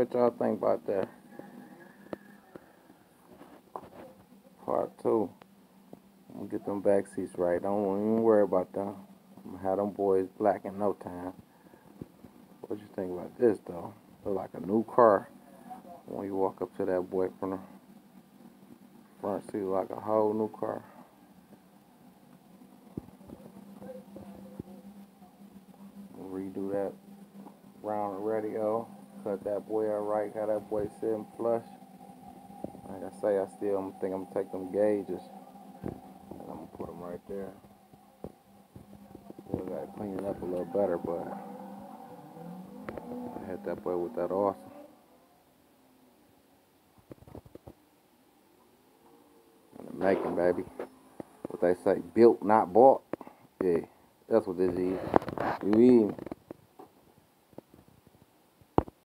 what y'all think about that. Part 2. I'm gonna get them back seats right. Don't even worry about them. I'm gonna have them boys black in no time. What you think about this though? Look like a new car. When you walk up to that boy from the front seat, like a whole new car. Redo that round radio. Cut that boy out right. Have that boy sitting flush. Like I say, I still think I'm gonna take them gauges and I'm gonna put them right there. Still gotta clean it up a little better, but I hit that boy with that awesome. In the making, baby. What they say, built, not bought. Yeah, that's what this is. You eat.